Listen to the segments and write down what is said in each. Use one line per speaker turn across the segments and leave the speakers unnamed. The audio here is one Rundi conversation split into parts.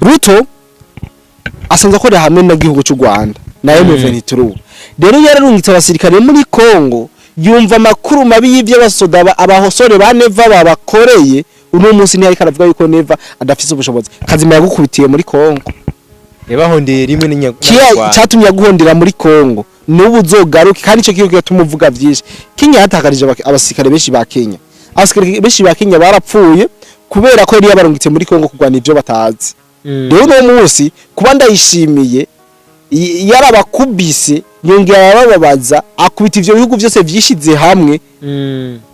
Ruto asanzwe akorera hamwe n'igihugu cy'u Rwanda na M23 rero yararungitse abasirikare muri Kongo yumva makuru mabi y'ivyo basoda abahosore ba Neva babakoreye uno munsi ni ariko aravuga yuko Neva adafise ubushobozi kazima yagukubitiye muri Kongo
yabahondeye rimwe
n'inyagwa cyatumye guhondera muri Kongo nubu uzogaruka kandi ico kiyo tumuvuga vyinshi Kenya yatakarije abasirikare benshi ba Kenya abasirikare benshi ba Kenya barapfuye kubera ko yari yabarungitse muri Kongo kugwana ivyo batazi rero no munsi kuba ndayishimiye yarabakubise yongera yababaza akubita ivyo bihugu byose vyishize hamwe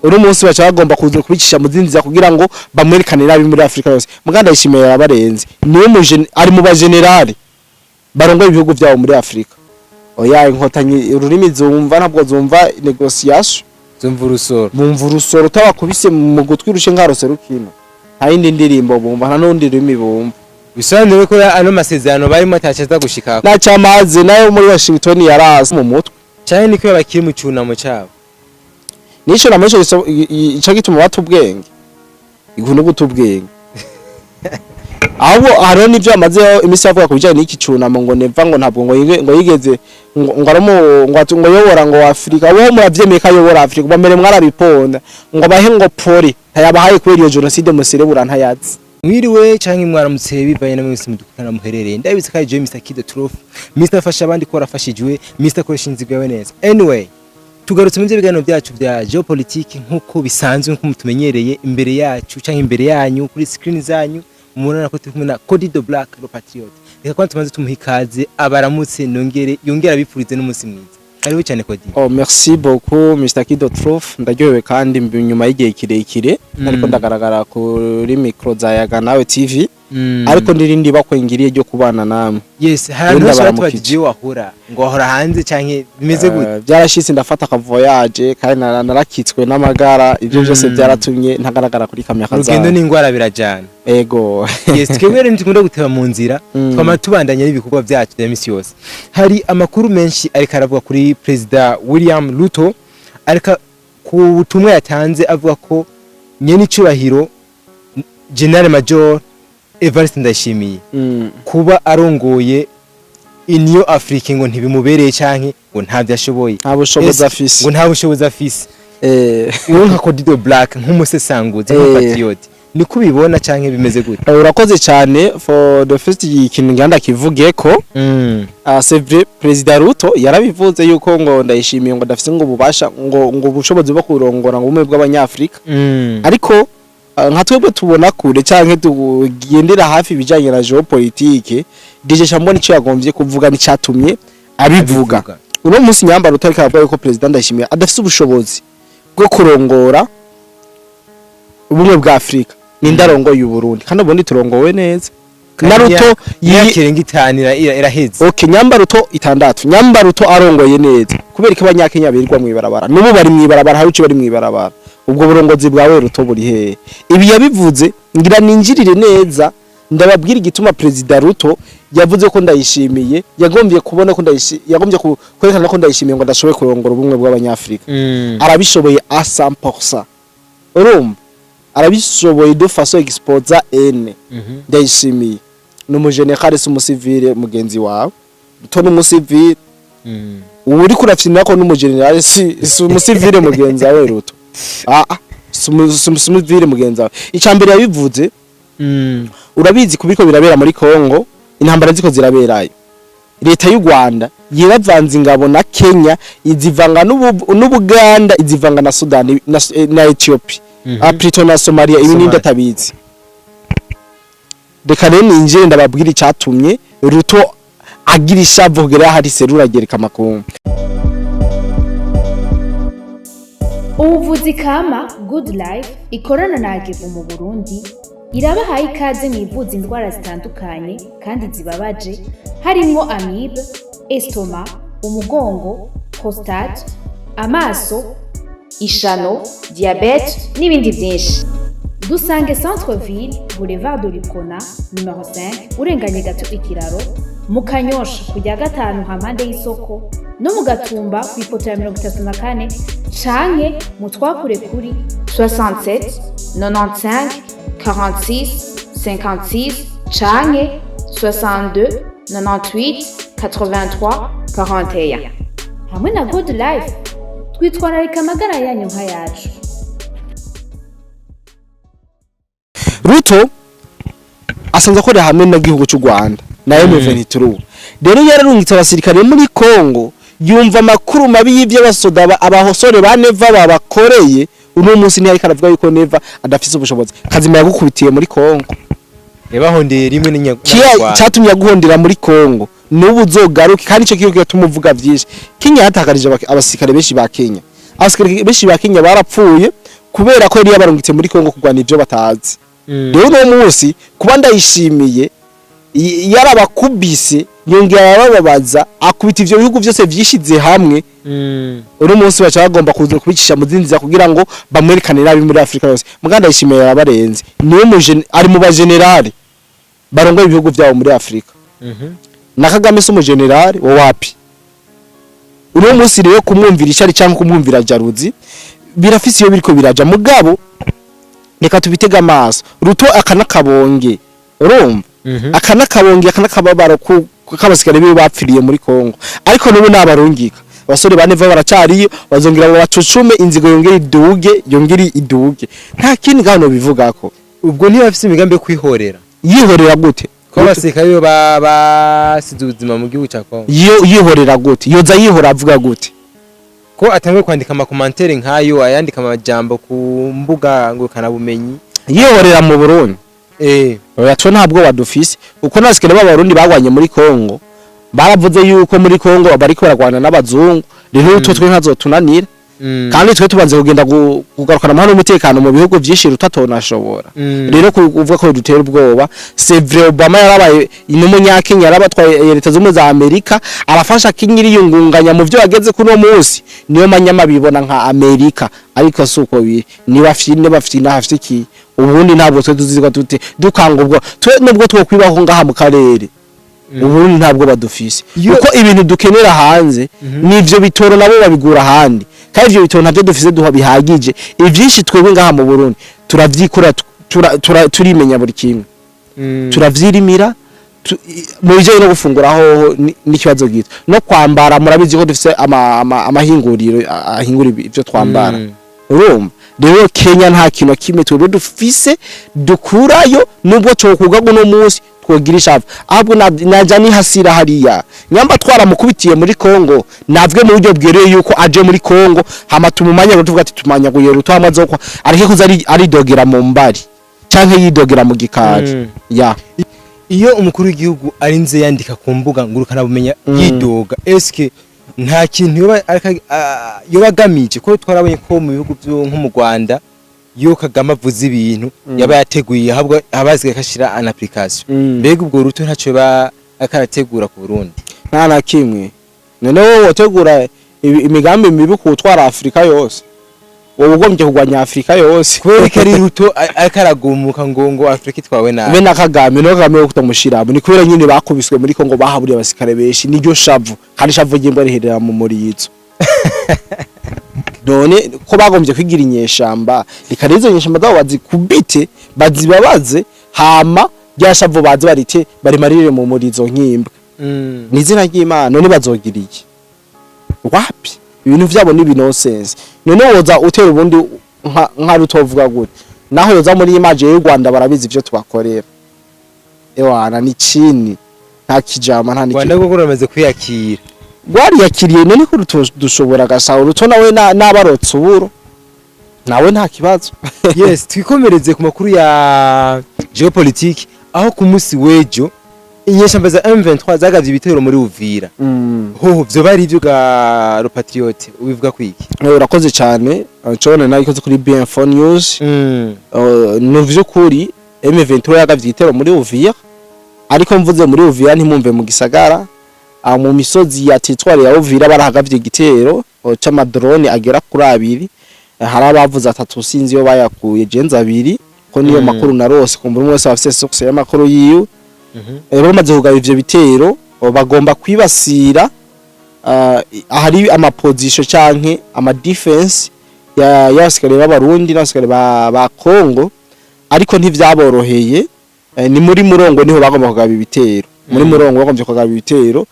uno munsi bacha bagomba kuza kubicisha muzinziza kugira ngo bamwerekane nabi muri Afrika yose muganda yishimiye yabarenze niwe ari mu ba general barongo ibihugu byabo muri Afrika oya inkotanyi ururimi zumva ntabwo zumva negotiation zumva urusoro utabakubise mu gutwi rushe nkarose rukino nta yindi ndirimbo bumva nta nundi rurimi bumva
bisanzwe ko ano masezerano barimo atacaza gushika
na cyamaze nayo muri Washington yarase mu mutwe
cyane niko bakiri mu cyunamo cyabo
nico namesho ico gituma batubwenge iguntu gutubwenge abo haro nivyo amaze imisi avuga kubijanye n'iki cyunamo ngo Neva ngo ntabwo ngo yigeze ngo aramo ngo yobora ngo Afrika bo muravyemeye kayobora Afrika bamere mwarabiponda ngo bahe ngo pori tayabahaye kubera iyo genocide musirebura ntayazi
mwiriwe canke mwaramutse bivaye na mwese mudukana muherereye ndabitse ka je Mr Kid Trophy Mr fasha abandi ko rafashijwe Mr koresha inzigo yawe neza anyway tugarutse mu biganiro byacu bya geopolitique nkuko bisanzwe nko mutumenyereye imbere yacu canke imbere yanyu kuri screen zanyu umuntu turi kumwe na Cody the Black the Patriot reka kwanza tumaze tumuhikaze abaramutse yongera bipfurize n'umunsi mwiza karibu cyane Cody
merci beaucoup Mr Kid Trophy ndaryohewe kandi nyuma y'igihe kirekire ariko ndagaragara kuri micro za Yaga nawe TV ariko ndirindi bakwengiriye ryo kubana namwe
yes hari n'abatwagiye wahura ngo wahora hanze canke bimeze gute
byarashitse ndafata ka voyage kandi narakitswe n'amagara ivyo byose byaratumye ntagaragara kuri kamera kaza
urugendo n'ingwara birajana
ego
yes twebwe ntikunda guteba mu nzira twama tubandanya n'ibikorwa byacu bya misi yose hari amakuru menshi ariko aravuga kuri president William Ruto ariko ku butumwa yatanze avuga ko nyene icubahiro General Major Evariste Ndayishimiye kuba arongoye Union Afrique ngo ntibimubereye canke ngo ntavyo ashoboye
nta bushobozi afise
ngo nta bushobozi afise uwo nka Cody the Black nk'umusesanguzi nk'patriot niko bibona canke bimeze gute
urakoze cyane for the first ikintu nganda kivuge ko c'est vrai president Ruto yarabivuze yuko ngo Ndayishimiye ngo dafise ngo bubasha ngo ubushobozi bwo kurongora ngo umwe bw'abanyafrika ariko nka twebwe tubona kure canke tugendera hafi bijanye na geopolitique dije chambona ico yagombye kuvuga n'icatumye abivuga uno munsi nyambara utarika avuga yuko president Ndayishimiye adafise ubushobozi bwo kurongora ubumwe bwa Afrika n'indarongo y'u Burundi kandi ubundi turongowe neza Naruto
yakirenga itanira iraheze
okay Nyambaruto 6 Nyambaruto arongoye neza kubera ko abanyakenya birirwa mwibarabara nubu bari mwibarabara hari uci bari mwibarabara ubwo burongozi bwawe Ruto buri he ibi yabivuze ngira ninjirire neza ndababwira igituma president Ruto yavuze ko Ndayishimiye yagombye kubona ko yagombye kwerekana ko Ndayishimiye ngo ndashoboye kurongora ubumwe bw'abanyafrika arabishoboye a 100% urumva arabishoboye de façon exposa ene Ndayishimiye no general sumusivile mugenzi wawe to no musivile uri kurafyina ko no general si umusivile mugenzi wawe Ruto sumusivile mugenzi wawe icambere yabivuze urabizi kubiko birabera muri Kongo intambara ziko ziraberayo leta y'u Rwanda yiravanze ingabo na Kenya izivanga n'Ubuganda izivanga na Sudan na Ethiopia aprito na Somalia ibi ninde tabizi reka rero ninjire ndababwira icyatumye Ruto agira ishavu gera hari serura gereka makungu
ubuvuzi kama good life ikorana na Agevu mu Burundi irabahaye ikaze mwivuza indwara zitandukanye kandi zibabaje harimo amibe, estoma, umugongo, prostate, amaso, ishano, diabete n'ibindi byinshi. Dusange Centre Ville, Boulevard de l'Icona, numero 5, urenganye gato ikiraro, mu Kanyosha kujya gatanu hampande y'isoko, no mu Gatumba ku ipoto ya 34 canke mu twakure kuri 67 95 46 56 canke 62 98 83 41. Hamwe na Good Life twitwararika amagara yanyu nka yacu.
Ruto asanzwe akorera hamwe n'igihugu cy'u Rwanda na M23. Rero yararungitse abasirikare muri Kongo yumva makuru mabi y'ivyabasoda abahosore ba Neva babakoreye uno munsi ntiyari karavuga yuko Neva adafise ubushobozi kazima yagukubitiye muri Kongo
yabahondeye rimwe n'inyagwa
cyatumye guhondera muri Kongo n'ubu uzogaruke kandi ico kiyo tumuvuga vyinshi Kenya yatakarije abasirikare benshi ba Kenya abasirikare benshi ba Kenya barapfuye kubera ko yari yabarungitse muri Kongo kugwana ivyo batazi rero uno munsi kuba ndayishimiye yarabakubise yongera bababaza akubita ivyo bihugu byose vyishize hamwe uno munsi bacha bagomba kuza kubicisha muzinziza kugira ngo bamwerekane nabi muri Afrika yose muganda yishimiye yabarenze niwe ari mu bagenerali barongo ibihugu byabo muri Afrika na Kagame se mu generali wo wapi uno munsi rero kumwumvira icari cyangwa kumwumvira jaruzi birafise iyo biriko biraja mugabo reka tubitega amaso Ruto akanakabonge urumva akanakababaro k'abasikare biwe bapfiriye muri Kongo ariko n'ubu nabarungika abasore bane baracariyo bazongera ngo bacucume inzigo yongeri iduge nta kindi gano bivugako
ubwo ntibafise imigambi yo kwihorera
yihorera gute
ko abasikare basize ubuzima mu gihugu cya Kongo
yihorera gute yoza yihora avuga gute
ko atangwe kwandika amakomantere nkayo ayandika amajambo ku mbuga ngurukana bumenyi
yihorera mu Burundi oyacho ntabwo badufise uko nasikere b'abarundi bagwanye muri Kongo baravuze yuko muri Kongo bariko baragwana n'abazungu rero twe ntazotunanira kandi twe tubanze kugenda kugarukana amahano n'umutekano mu bihugu byinshi rutatonashobora rero kuvuga ko dutera ubwoba c'est vrai Obama yarabaye n'umunyakenya yarabatwaye leta z'umwe za Amerika arafasha kinyiri yungunganya mu byo bageze kuno munsi niyo manyama bibona nka Amerika ariko suko ni bafite hafite iki ubundi ntabwo twe tuziga tute dukanga ubwo twe nubwo twokwibaho ngaha mu karere ubundi ntabwo badufise uko ibintu dukenera hanze nivyo bitoro nabo babigura handi kandi ivyo bitoro navyo dufise duha bihagije ivyinshi twebwe ngaha mu Burundi turavyikora turimenya buri kimwe turavyirimira mu bijanye no gufungura ho n'ikibazo gito no kwambara murabizi ko dufise amahinguriro ahingura ivyo twambara urumva rero Kenya nta kintu kimwe twebwe dufise dukurayo nubwo cyo kugago no munsi twogirisha ahubwo naja ni hasira hariya nyamba twaramukubitiye muri Kongo navwe mu buryo bwereye yuko aje muri Kongo hama tumumanya ngo tuvuga ati tumanyaguye Ruto amaze ko arike kuza ari dogera mu mbari canke yidogera mu gikari
iyo umukuru w'igihugu arinze yandika ku mbuga ngurukana bumenya yidoga eske nta kintu yobagamije ko twarabonye ko mu bihugu byo nko mu Rwanda yo Kagame avuze ibintu yaba yateguye ahubwo abazwe kashira an application mbega ubwo Ruto ntaco akarategura ku Burundi
nta na kimwe none wowe wategura imigambi mibi ku twara Afrika yose wowe ugombye kugwanya Afrika yose
kubera ko ari Ruto akaragumuka ngo Afrika itwawe nabi
be na Kagame no Kagame kutamushira ni kubera nyine bakubiswe muri Kongo bahaburiye abasikare benshi niryo shavu kandi shavu gimba riherera mu murizo none ko bagombye kwigira inyeshamba rikarizo inyeshamba zabo bazikubite bazibabaze hama ryashavu bazi barite bari marire mu murizo nkimbwa nizina ry'Imana none bazogiriye wapi ibintu vyabo ni binonsense none woza utera ubundi nka Rutovuga gute naho yoza muri image y'u Rwanda barabizi ivyo tubakorera ewana ni chini nta kijama nta
Rwanda gukora bamaze kwiyakira
gwari yakiriye none ko dushobora gashaho Ruto nawe nabarotse uburo nawe nta kibazo
yes twikomereze ku makuru ya geopolitique aho ku munsi wejo inyeshamba za M23 zagavye ibitero muri Uvira ho byo bari ivyo ga Patriote ubivuga kwiki
urakoze cyane cone nayikoze kuri BM4 News no vyukuri M23 yagavye ibitero muri Uvira ariko mvuze muri Uvira ntimumve mu gisagara mu misozi ya territoire ya Uvira barahagavye igitero c'amadrone agera kuri 2 hari abavuze 3 sinzi yo bayakuye genza 2 ko niyo makuru narose kumva umwe wese afise source ya makuru yiwe bamaze kugaba ivyo bitero bagomba kwibasira ahari ama position canke ama defense ya yasikare b'abarundi nasikare ba Kongo ariko ntivyaboroheye ni muri murongo niho bagomba kugaba ibitero muri murongo bagomba kugaba ibitero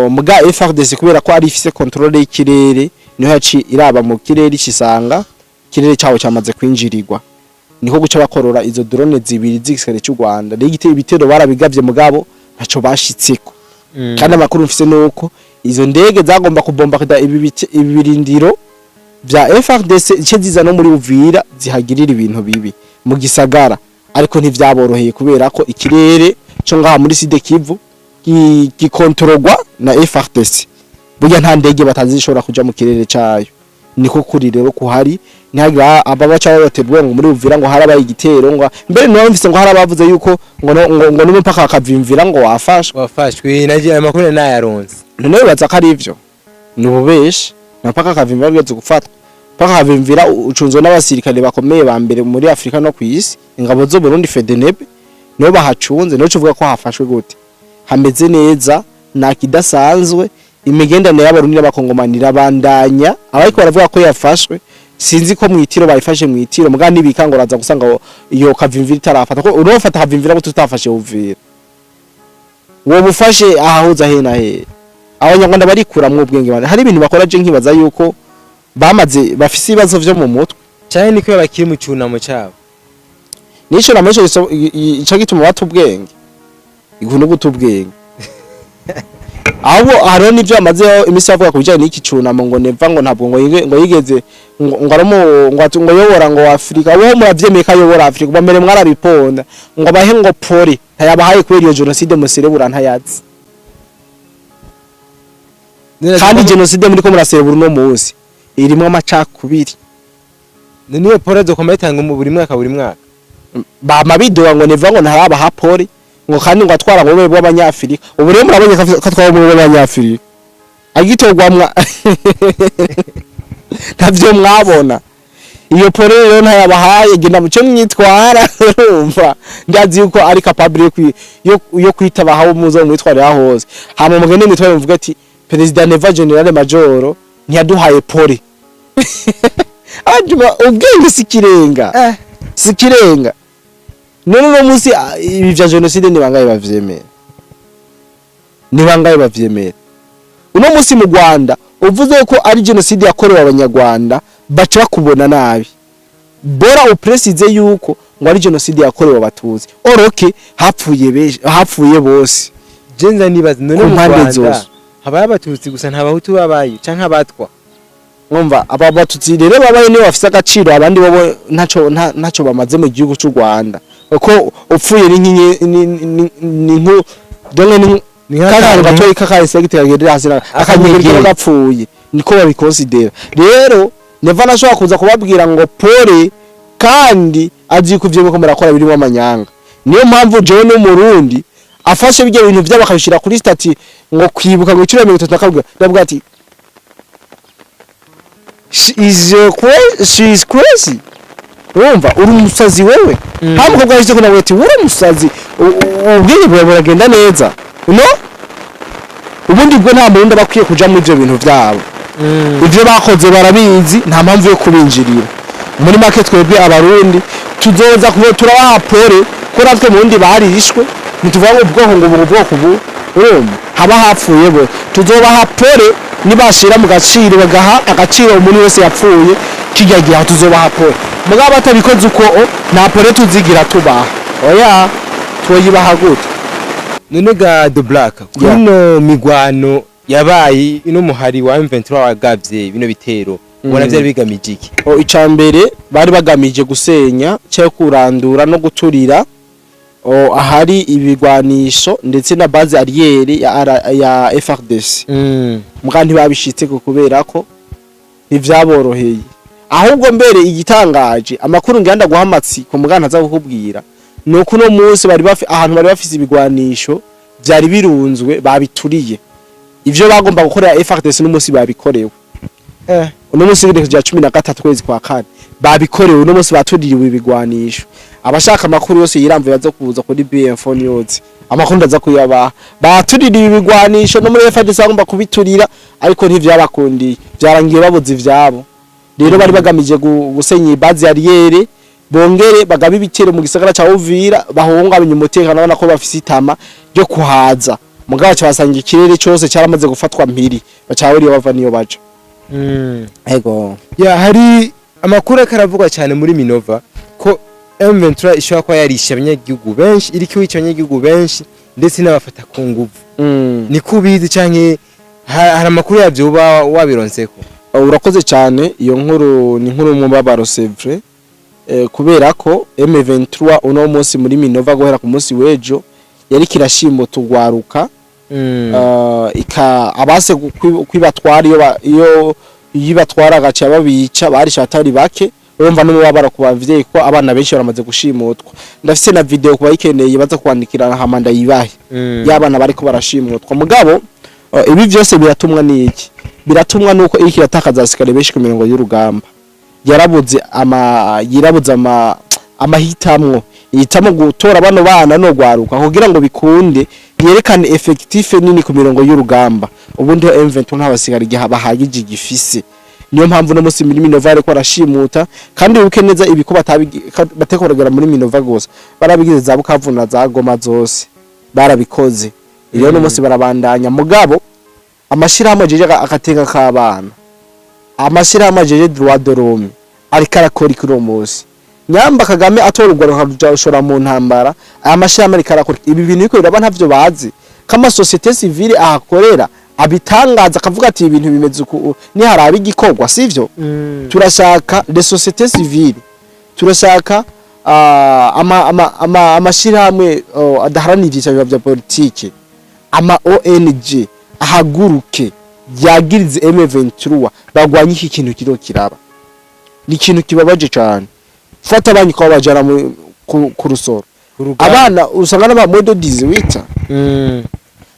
muga FRDC kubera ko ari ifise controle y'ikirere niho yaci iraba mu kirere cisanga kirere cyawo cyamaze kwinjirirwa niko guca bakorora izo drone zibiri z'igisere cy'u Rwanda n'igitero ibitero barabigavye mugabo ntaco bashitseko kandi amakuru mfise nuko izo ndege zagomba kubomba kada ibirindiro bya FRDC ice ziza no muri Uvira zihagirira ibintu bibi mu gisagara ariko ntivyaboroheye kubera ko ikirere cyo ngaha muri Sud Kivu gikontorogwa na FRDC burya nta ndege batazishobora kuja mu kirere cayo niko kuri rero kuhari ntihagira ababaca babatebwe ngo muri Uvira ngo harabaye igitero ngo mbere no mvise ngo harabavuze yuko ngo n'umupaka akavimvira ngo wafashwe
nagiye amakuru nayaronse
none baza ko ari ivyo nububeshi napaka akavimvira byo gufatwa paka akavimvira ucunzwe n'abasirikare bakomeye ba mbere muri Afrika no kwisi ingabo zo Burundi FDNB no bahacunze no cuvuga ko hafashwe gute hameze neza na kidasanzwe imigendane y'abarundi n'abakongomanira bandanya abayiko baravuga ko yafashwe sinzi ko mwitiro bayifashe mwitiro mugandi bikangoraza gusanga iyo kavimvira itarafata ko urofata kavimvira ko tutafashe Uvira wo bufashe ahahuza he na he abanyarwanda barikura mu bwenge bane hari ibintu bakora je nkibaza yuko bamaze bafise ibibazo vyo mu mutwe
cyane niko bakiri mu cyunamo cyabo
nico namesho ico gituma batubwenge iguntu gutubwenge abo haro nivyo amaze imisi yavuga kubijanye n'iki cunamo ngo neva ngo ntabwo ngo yigeze ngo aramo ngo yobora ngo Afrika wo muravyemeka yobora Afrika bamere mwarabiponda ngo bahe ngo pori ntayabahaye kubera iyo genocide muserebura ntayazi kandi genocide muri ko muraserebura no munsi irimo amacakubiri
niyo pori zo kometanga mu buri mwaka
bamabidoga ngo neva ngo ntaraba ha pori ngo kandi ngo atwara ngo bebe b'abanyafrika ubu rero murabonye ko atwara mu b'abanyafrika agitogwamwa tavyo mwabona iyo pore rero ntayabahaye genda muce mwitwara urumva ndazi yuko ari capable yo kwitabaho muzo mwitwarira hose hama mugende mwitwara mvuga ati president Neva General Major ntiyaduhaye pore ajuma ubwenge sikirenga none munsi ibi vya genocide ni bangaye bavyemera uno munsi mu Rwanda uvuze ko ari genocide yakorewe abanyarwanda baca kubona nabi bora upresize yuko ngo ari genocide yakorewe abatutsi oroke hapfuye bose
jenza nibaza none mu Rwanda habaye abatutsi gusa nta bahutu babaye canka abatwa
ngomva aba batutsi rero babaye ni bafise agaciro abandi bo ntaco bamaze mu gihugu cy'u Rwanda uko upfuye ni donge ni kakanga gatoyi kakahise giteragerera hasira akanyegera gapfuye niko babikonsidera rero neva nashobora kuza kubabwira ngo pore kandi azi kuvye biko murakora birimo amanyanga niyo mpamvu jewe no Murundi afashe bijye ibintu by'abakabishira kuri stati ngo kwibuka ngo 30 akabwa ndavuga ati she is crazy urumva uri umusazi wewe hamwe ko bwahise ko nawe ati uri umusazi ubwenge bwawe buragenda neza no ubundi bwo nta muntu bakwiye kuja mu ivyo bintu byabo ivyo bakoze barabizi nta mpamvu yo kubinjirira muri market twebwe abarundi tuzoza kubo turabaha pore ko natwe mundi barishwe nituvuga ngo ubwoko ubu urumva haba hapfuye bo tuzobaha pore nibashira mu gaciro bagaha agaciro umuntu wese yapfuye kigagiye tuzobaha pore mugabo atabikoze uko nta pore tuzigira tubaha oya twoyibaha gute
none ga the black kuno migwano yabaye ino muhari wa M23 wagavye bino bitero ubona byari bigamije iki
icambere bari bagamije gusenya cyo kurandura no guturira ahari ibigwanisho ndetse na base arrière ya FRDC mugandi babishitse kubera ko ntivyaboroheye ahubwo mbere igitangaje amakuru nganda guhamatsi ku muganda za kukubwira nuko no munsi bari ahantu bari bafise ibigwanisho byari birunzwe babituriye ivyo bagomba gukora FRDC n'umunsi babikorewe uno munsi w'indeke ya 13 kwezi kwa kane babikorewe uno munsi batuririwe ibigwanisho abashaka amakuru yose yiramvuye bazo kuza kuri BF News amakuru ndaza kuyaba batuririwe ibigwanisho no muri FRDC bagomba kubiturira ariko ntivyabakundiye byarangiye babuze ivyabo rero bari bagamije gusenya base arrière bongere bagabe ibitero mu gisagara ca Uvira bahungabanya umutekano abana ko bafise itama ryo kuhaza mugabo cyabasanga ikirere cyose cyaramaze gufatwa mpiri bacawuriye bava niyo baje ego
ya hari amakuru akaravugwa cyane muri Minova ko M23 ishobora kuba yarishe abanyagihugu benshi iri kwica abanyagihugu benshi ndetse n'abafata ku nguvu ni kubizi canke hari amakuru yavyo uba wabironseko
urakoze cyane iyo nkuru ni nkuru mu babaro sevre kubera ko M23 uno munsi muri Minova guhera ku munsi wejo yari kirashimo tugwaruka abase kwibatwara iyo yibatwara agace babica barisha atari bake urumva n'umubabaro ku bavyeyi ko abana benshi baramaze gushimutwa ndafise na video kuba ikeneye baza kwandikirana hamanda yibahe y'abana bariko barashimutwa mugabo ibi byose biratumwa n'iki biratumwa nuko iki kiratakaza asikare benshi ku mirongo y'urugamba yarabuze amahitamwo yitamo gutora bano bana no gwaruka kugira ngo bikunde yerekane effective nini ku mirongo y'urugamba ubundi M23 ntabasigara igihe bahagije igifise niyo mpamvu no musi muri Minova ariko arashimuta kandi ubuke neza ibiko batekoragera muri Minova gose barabigize za Bukavuna za Goma zose barabikoze iyo no musi barabandanya mugabo amashirahamwe jeje akateka k'abana amashirahamwe jeje droit de l'homme ariko arakora ikiromosi nyamba Kagame atorugwa rushora mu ntambara amashirahamwe ariko arakora ibi bintu biko biraba ntavyo bazi kama societe civile ahakorera abitangaza akavuga ati ibintu bimeze uko ni harabi gikorwa sivyo turashaka les sociétés civiles turashaka amashirahamwe adaharanira bya politike ama ONG ahaguruke yagirize M23 bagwanye iki kintu kiro kiraba ni ikintu kibabaje cyane fata abanyi ko bajara ku rusoro abana usanga n'aba modo 18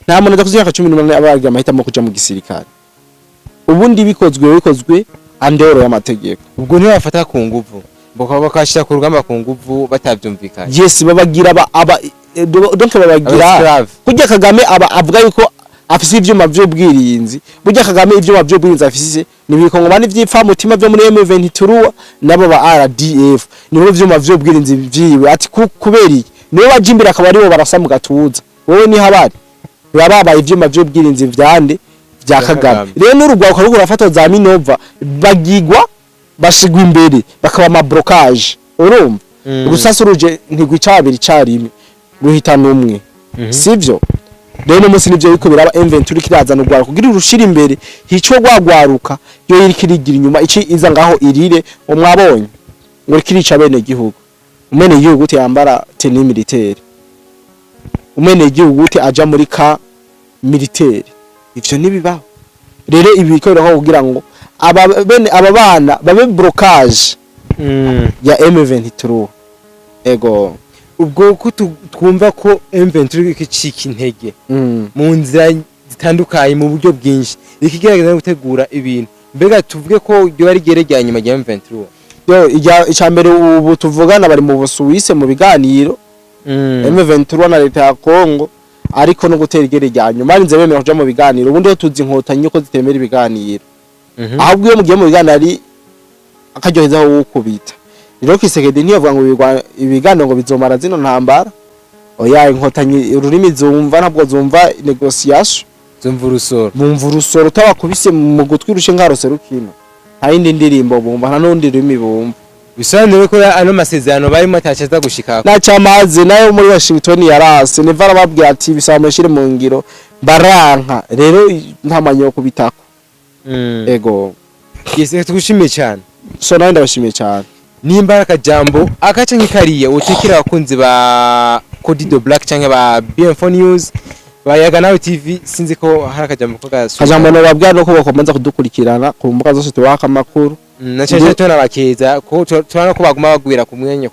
nta muntu ndakuziya 18 abaga amahitamo kuja mu gisirikare ubundi bikozwe andero y'amategeko
ubwo niyo bafata ku nguvu bakashira ku rugamba ku nguvu batavyumvikanye
yes babagira donc babagira kujya Kagame avuga yuko afise ivyuma by'ubwirinzi burya Kagame ivyuma by'ubwirinzi afise nibikongomani vyipfa mutima byo muri M23 nabo ba RDF nibo vyuma by'ubwirinzi vyiwe ati kuberi niwe wajimbira akaba aribo barasa mu gatuza wowe ni habari yababaye ivyuma by'ubwirinzi vyande bya Kagame rero n'urugwako ruko rafata za Minova bagigwa bashigwa imbere bakaba ama blocage urumva rusasu ruje ntigwicabiri carimwe ruhitana umwe sivyo rero no musi nivyo biko biraba M23 kirazana urwako kugira urushira imbere hico gwagwaruka yo yiri kirigira inyuma iki iza ngaho irire umwabonye ngo kirica bene gihugu umene gihugu yambara tenue militaire umene gihugu aja muri ka militaire ivyo nibibaho rero ibikorera kugira ngo aba bana babe blocage ya M23 ego
ubwo ko twumva ko M23 ikicika intege mu nzira zitandukanye mu buryo bwinshi ikigerageza gutegura ibintu mbega tuvuge ko ryo ari gerejya nyuma ya M23
yo icambere ubu tuvugana bari mu Busuwise mu biganiro M23 na leta ya Kongo ariko no gutera igere ryanyu marinze bemera kuja mu biganiro ubundi yo tuzi inkotanyi ko zitemera ibiganiro ahubwo iyo mugiye mu biganiro ari akaryohezaho ukubita rero Kisekedi ntiyavuga ngo ibiganiro ngo bizomara zino ntambara oya inkotanyi ururimi zumva ntabwo zumva negotiation bumva urusoro tabakubise mu gutwi rushe ngarose rukino nta yindi ndirimbo bumva nta nundi rurimi bumva
bisanzwe ko ano masezerano barimo atacaza gushika
na cyamaze nayo muri Washington yarase nevara babwira ati bisamashire mu ngiro baranka rero nta manyo kubitako ego
yese tugushimiye cyane
so nawe ndabashimiye cyane
nimba akajambo akaca nkikariye utekira abakunzi ba Cody the Black cyangwa ba BM4 News bayaga nawe TV sinzi ko hari akajambo ko
kajambo no babwira no ko bakomeza kudukurikirana ku mbuga zose tuwaka makuru
nacaje tona bakeza ko turana ko baguma bagwira ku mwanya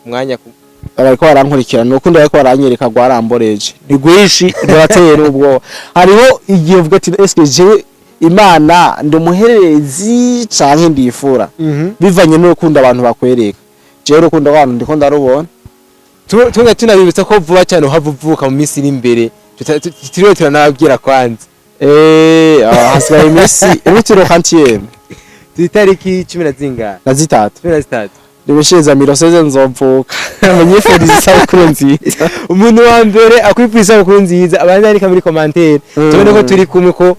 bariko barankurikirana nuko ndako baranyereka gwaramboreje nigwishi ndateye ubwo hariho igihe uvuga ati SKJ Imana ndumuherezi canke ndifura bivanye no kunda abantu bakwereka je rukundo abantu ndiko ndarubona
tunga tunabibitsa ko vuba cyane havuvuka mu minsi iri imbere tutiriwe turanabwira kwanza
hasigaye imisi urutiro kantiye
itariki 10 na zitatu
Nibesheza miroseze nzopfuka. Munyifuriza isabukuru nziza.
Umuntu wa mbere akwifuriza isabukuru nziza abandika muri commentaire. Tubone ko turi kumwe ko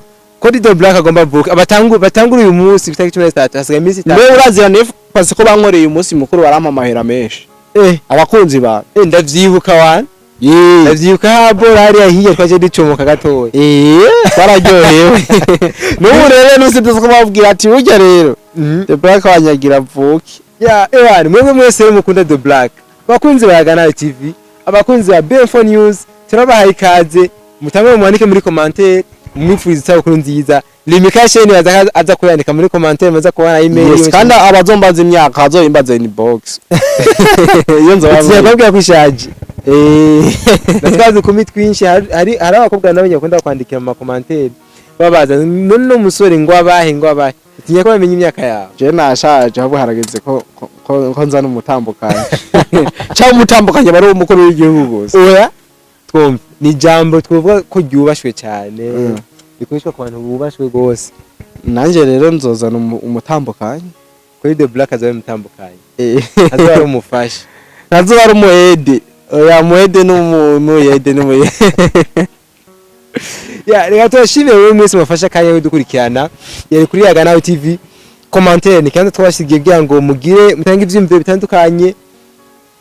Dido Black agomba vuka batangura uyu munsi bitaki 13 hasigaye iminsi 3.
Mbe urazira nefase ko bankoreye umunsi mukuru barampa amahera menshi. Abakunzi ba
ndavyibuka wana. Ndavyibuka habo hari yahiye twaje ducomoka gatoya.
Twararyohewe. N'ubu rero nusibye ko babwira ati burya rero The Black wanyagira vuki.
Ewan mwebwe mwese mukunda The Black. Bakunzi ba Canal TV, abakunzi ba BF News, turabahaye ikaze. Mutange mwandike muri commentaire. Mwifuriza isabukuru nziza. Limikation aza kuyandika muri commentaire maza kubona email.
Kandi abazombaza imyaka azoyimbaza inbox. Iyo
nzababwira kwishaje. Natwaze kumitwinshi hari abakobwa nabo nyakunda kwandikira mu commentaire. Babaza none umusore ngo abahe. Tinya ko bamenye imyaka yawe.
Je nashaje ahubwo harageze ko nza n'umutambukanye. Cyangwa umutambukanye bari umukuru w'igihugu gusa.
Oya. Twumva ni jambo twovuga ko ryubashwe cyane. Bikoreshwa ku bantu bubashwe gose.
Nanje rero nzozana umutambukanye.
Kuri The Black azabe umutambukanye. Azabe ari umufasha.
Nazo ari umuhede. Oya muhede n'umuyede n'umuyede.
Reka turashimire wewe mwese mufasha kanya dukurikirana. Yari kuri Canal TV. Commentaire ni kandi twashigiye kugira ngo mugire mutange ivyumviro bitandukanye.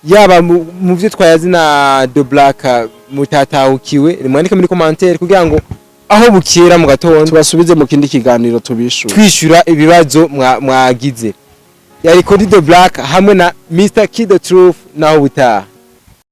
Yaba mu byo twayazi na The Black mutatawukiwe mwandike muri commentaire kugira ngo aho bukira mu gatondo
tubasubize mu kindi kiganiro tubishura
twishura ibibazo mwagize. Yari kuri The Black hamwe na Mr. Kid the Truth naho butaha.